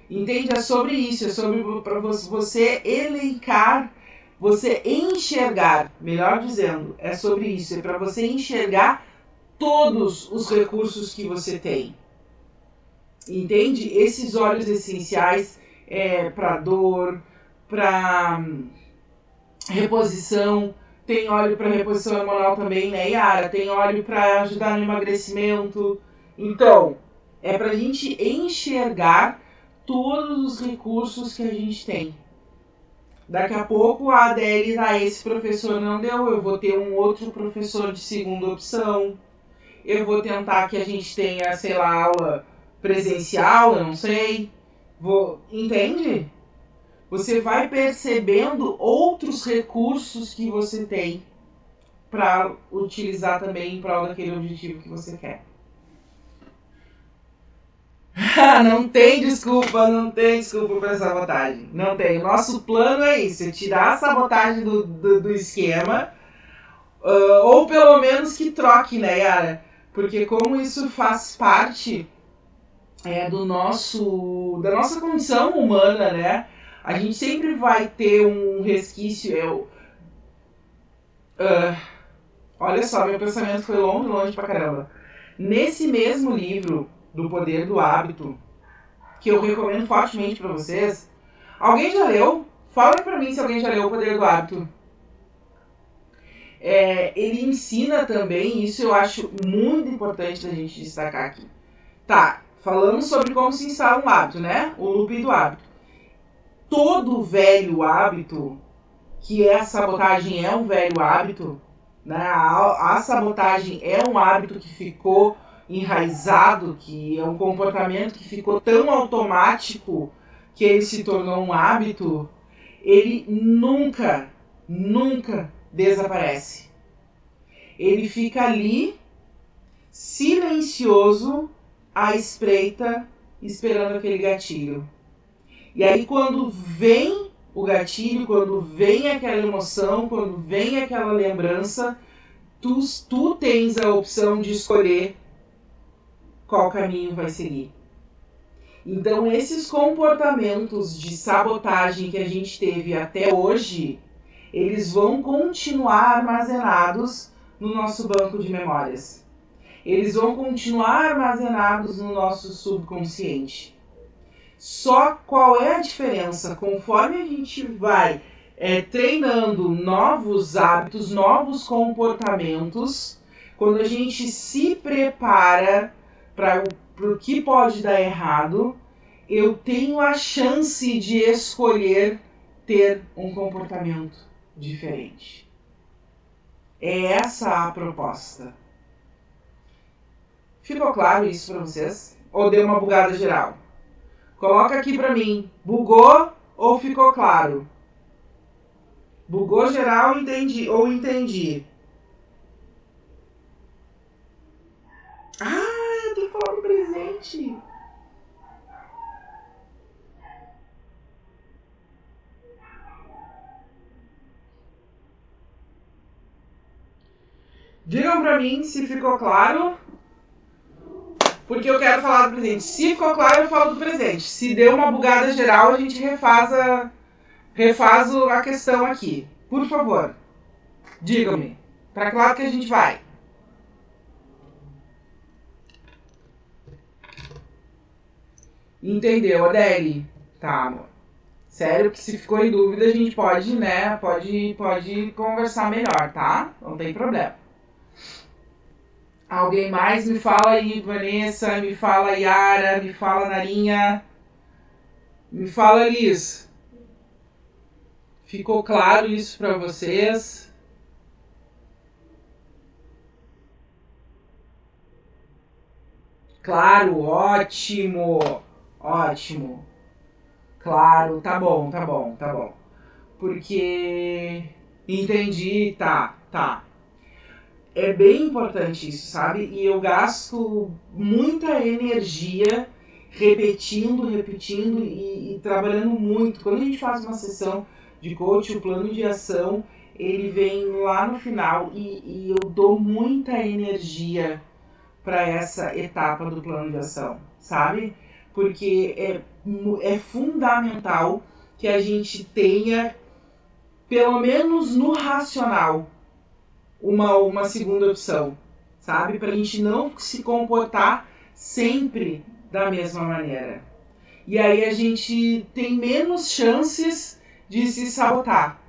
S1: Entende? É sobre isso. É sobre para você elencar, você enxergar, melhor dizendo, é sobre isso. É para você enxergar todos os recursos que você tem. Entende? Esses óleos essenciais para dor, para reposição, tem óleo para reposição hormonal também, né, Yara? Tem óleo para ajudar no emagrecimento. Então, é para a gente enxergar todos os recursos que a gente tem. Daqui a pouco a Adele, esse professor não deu, eu vou ter um outro professor de segunda opção. Eu vou tentar que a gente tenha, sei lá, aula presencial, eu não sei. Entende? Você vai percebendo outros recursos que você tem para utilizar também em prol daquele objetivo que você quer. Não tem desculpa para sabotagem. Não tem. O nosso plano é isso, é tirar a sabotagem do esquema, ou pelo menos que troque, né, Yara? Porque como isso faz parte da nossa condição humana, né? A gente sempre vai ter um resquício. Olha só, meu pensamento foi longe, longe pra caramba. Nesse mesmo livro do Poder do Hábito, que eu recomendo fortemente para vocês, alguém já leu? Fala pra mim se alguém já leu O Poder do Hábito. Ele ensina também, isso eu acho muito importante da gente destacar aqui. Tá, falamos sobre como se instala um hábito, né? O looping do hábito. Todo velho hábito, que a sabotagem é um velho hábito, né? A sabotagem é um hábito que ficou enraizado, que é um comportamento que ficou tão automático que ele se tornou um hábito, ele nunca, nunca desaparece. Ele fica ali, silencioso, à espreita, esperando aquele gatilho. E aí quando vem o gatilho, quando vem aquela emoção, quando vem aquela lembrança, tu tens a opção de escolher qual caminho vai seguir. Então esses comportamentos de sabotagem que a gente teve até hoje, eles vão continuar armazenados no nosso banco de memórias. Eles vão continuar armazenados no nosso subconsciente. Só qual é a diferença? Conforme a gente vai treinando novos hábitos, novos comportamentos, quando a gente se prepara para o que pode dar errado, eu tenho a chance de escolher ter um comportamento diferente. É essa a proposta. Ficou claro isso para vocês? Ou deu uma bugada geral? Coloca aqui para mim, bugou ou ficou claro? Bugou geral ou entendi? Ah, eu tenho que falar do presente. Digam para mim se ficou claro, porque eu quero falar do presente. Se ficou claro, eu falo do presente. Se deu uma bugada geral, a gente refaz a questão aqui. Por favor, digam-me. Para que lado que a gente vai? Entendeu, Adele? Tá, amor. Sério, que se ficou em dúvida, a gente pode, né? Pode conversar melhor, tá? Não tem problema. Alguém mais? Me fala aí, Vanessa. Me fala, Yara. Me fala, Narinha. Me fala, Liz. Ficou claro isso pra vocês? Claro, ótimo. Ótimo. Claro, tá bom, tá bom, tá bom. Porque entendi, tá. É bem importante isso, sabe? E eu gasto muita energia repetindo e trabalhando muito. Quando a gente faz uma sessão de coach, o plano de ação, ele vem lá no final e eu dou muita energia para essa etapa do plano de ação, sabe? Porque é fundamental que a gente tenha, pelo menos no racional, uma segunda opção, sabe? Para a gente não se comportar sempre da mesma maneira. E aí a gente tem menos chances de se sabotar.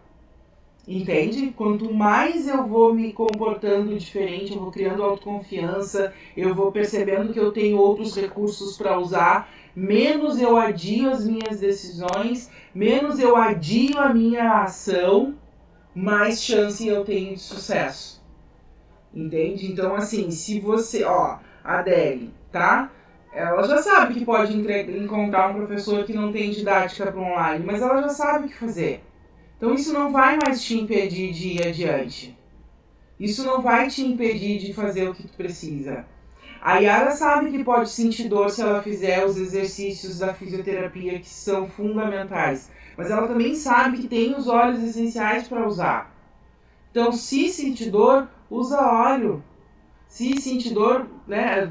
S1: Entende? Quanto mais eu vou me comportando diferente, eu vou criando autoconfiança, eu vou percebendo que eu tenho outros recursos para usar, menos eu adio as minhas decisões, menos eu adio a minha ação, mais chance eu tenho de sucesso. Entende? Então, assim, se você... Ó, a Adele, tá? Ela já sabe que pode encontrar um professor que não tem didática para online, mas ela já sabe o que fazer. Então isso não vai mais te impedir de ir adiante. Isso não vai te impedir de fazer o que tu precisa. A Yara sabe que pode sentir dor se ela fizer os exercícios da fisioterapia que são fundamentais. Mas ela também sabe que tem os óleos essenciais para usar. Então, se sentir dor, usa óleo. Se sentir dor, né,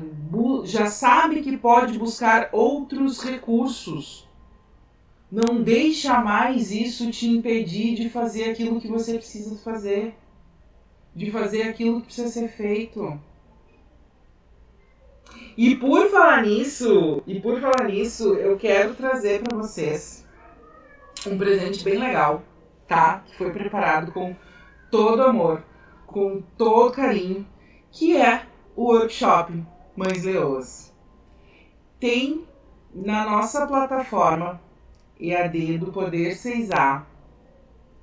S1: já sabe que pode buscar outros recursos. Não deixa mais isso te impedir de fazer aquilo que você precisa fazer. de fazer aquilo que precisa ser feito. E por falar nisso, eu quero trazer para vocês um presente bem legal, tá? Que foi preparado com todo amor, com todo carinho, que é o workshop Mães Leoas. Tem na nossa plataforma EAD do Poder 6A.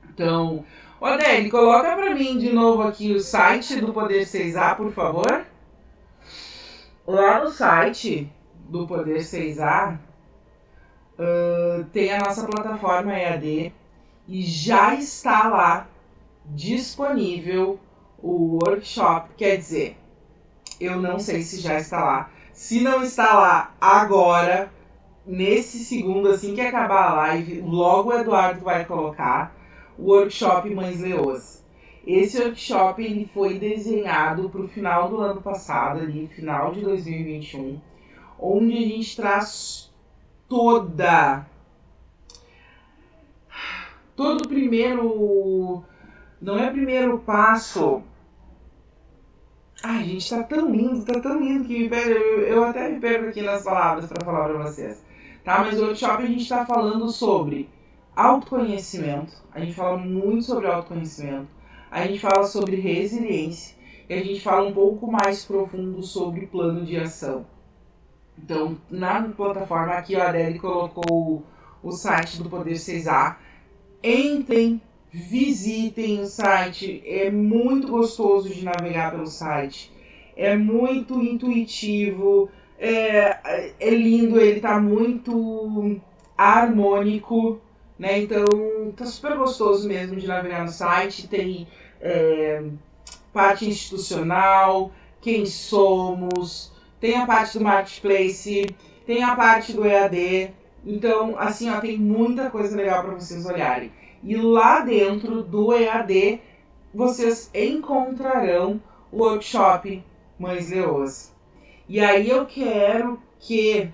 S1: Então, Odeli, coloca para mim de novo aqui o site do Poder 6A, por favor. Lá no site do Poder 6A tem a nossa plataforma EAD e já está lá disponível o workshop. Quer dizer, eu não sei se já está lá. Se não está lá agora, nesse segundo, assim que acabar a live, logo o Eduardo vai colocar o workshop Mães Leoas. Esse workshop ele foi desenhado para o final do ano passado, ali, final de 2021, onde a gente traz todo o primeiro, não é primeiro passo. Ai, gente, tá tão lindo que eu até me perco aqui nas palavras para falar para vocês. Tá? Mas no workshop a gente está falando sobre autoconhecimento, a gente fala muito sobre autoconhecimento, a gente fala sobre resiliência e a gente fala um pouco mais profundo sobre plano de ação. Então, na plataforma aqui, a Adele colocou o site do Poder 6A. Entrem, visitem o site, é muito gostoso de navegar pelo site, é muito intuitivo, é lindo, ele tá muito harmônico, né? Então tá super gostoso mesmo de navegar no site. Tem parte institucional, quem somos, tem a parte do marketplace, tem a parte do EAD. Então, assim, ó, tem muita coisa legal para vocês olharem. E lá dentro do EAD, vocês encontrarão o workshop Mães Leoas. E aí eu quero que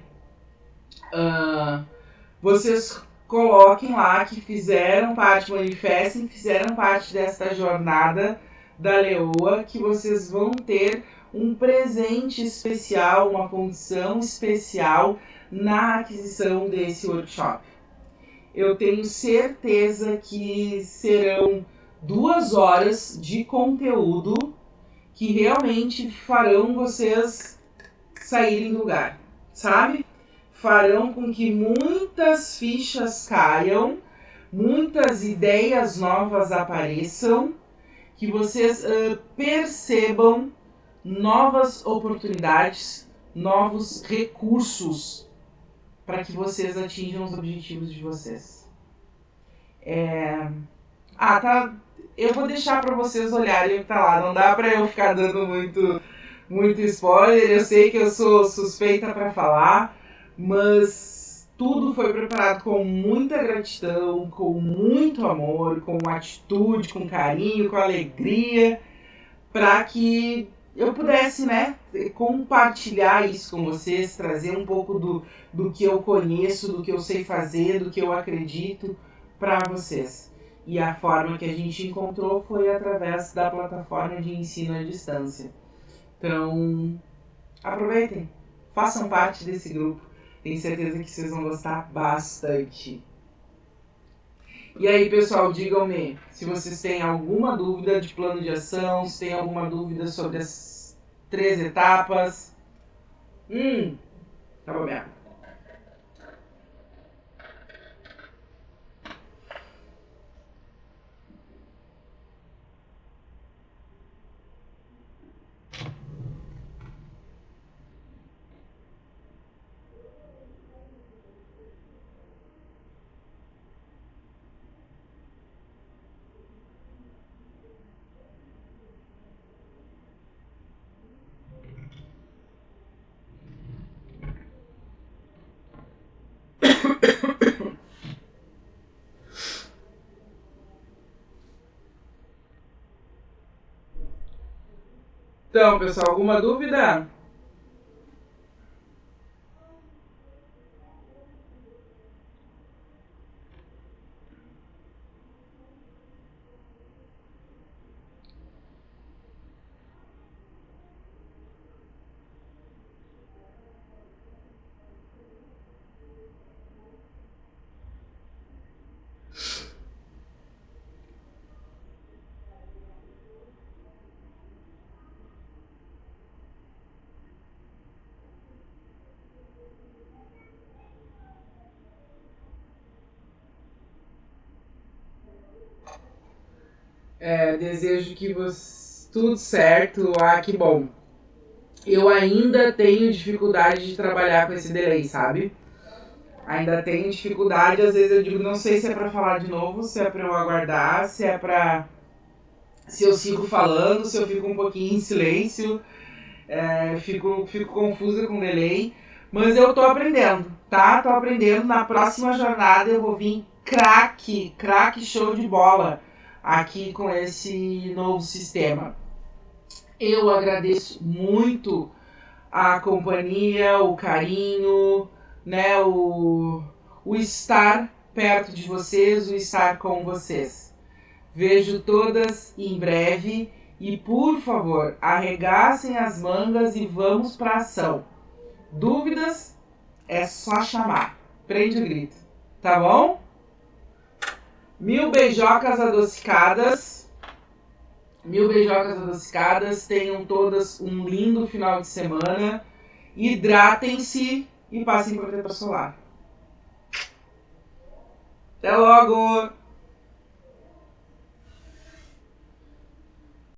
S1: vocês coloquem lá que fizeram parte, manifestem, fizeram parte desta jornada da Leoa, que vocês vão ter um presente especial, uma condição especial na aquisição desse workshop. Eu tenho certeza que serão 2 horas de conteúdo que realmente farão vocês saírem do lugar, sabe? Farão com que muitas fichas caiam, muitas ideias novas apareçam, que vocês percebam novas oportunidades, novos recursos para que vocês atinjam os objetivos de vocês. Tá. Eu vou deixar para vocês olharem o que tá lá. Não dá para eu ficar dando muito spoiler. Eu sei que eu sou suspeita para falar, mas tudo foi preparado com muita gratidão, com muito amor, com atitude, com carinho, com alegria, para que eu pudesse, né, compartilhar isso com vocês, trazer um pouco do que eu conheço, do que eu sei fazer, do que eu acredito para vocês. E a forma que a gente encontrou foi através da plataforma de ensino à distância. Então, aproveitem, façam parte desse grupo. Tenho certeza que vocês vão gostar bastante. E aí, pessoal, digam-me se vocês têm alguma dúvida de plano de ação, se tem alguma dúvida sobre as 3 etapas. Tá bom mesmo. Então, pessoal, alguma dúvida? Desejo que tudo certo. Ah, que bom. Eu ainda tenho dificuldade de trabalhar com esse delay, sabe? Ainda tenho dificuldade, às vezes eu digo, não sei se é pra falar de novo, se é pra eu aguardar, se eu sigo falando, se eu fico um pouquinho em silêncio, fico confusa com delay, mas eu tô aprendendo, tá? Tô aprendendo, na próxima jornada eu vou vir craque show de bola aqui com esse novo sistema. Eu agradeço muito a companhia, o carinho, né, o estar perto de vocês, o estar com vocês. Vejo todas em breve e, por favor, arregassem as mangas e vamos para ação. Dúvidas? É só chamar. Prende o grito. Tá bom? 1000 beijocas adocicadas. 1000 beijocas adocicadas. Tenham todas um lindo final de semana. Hidratem-se e passem protetor solar. Até logo!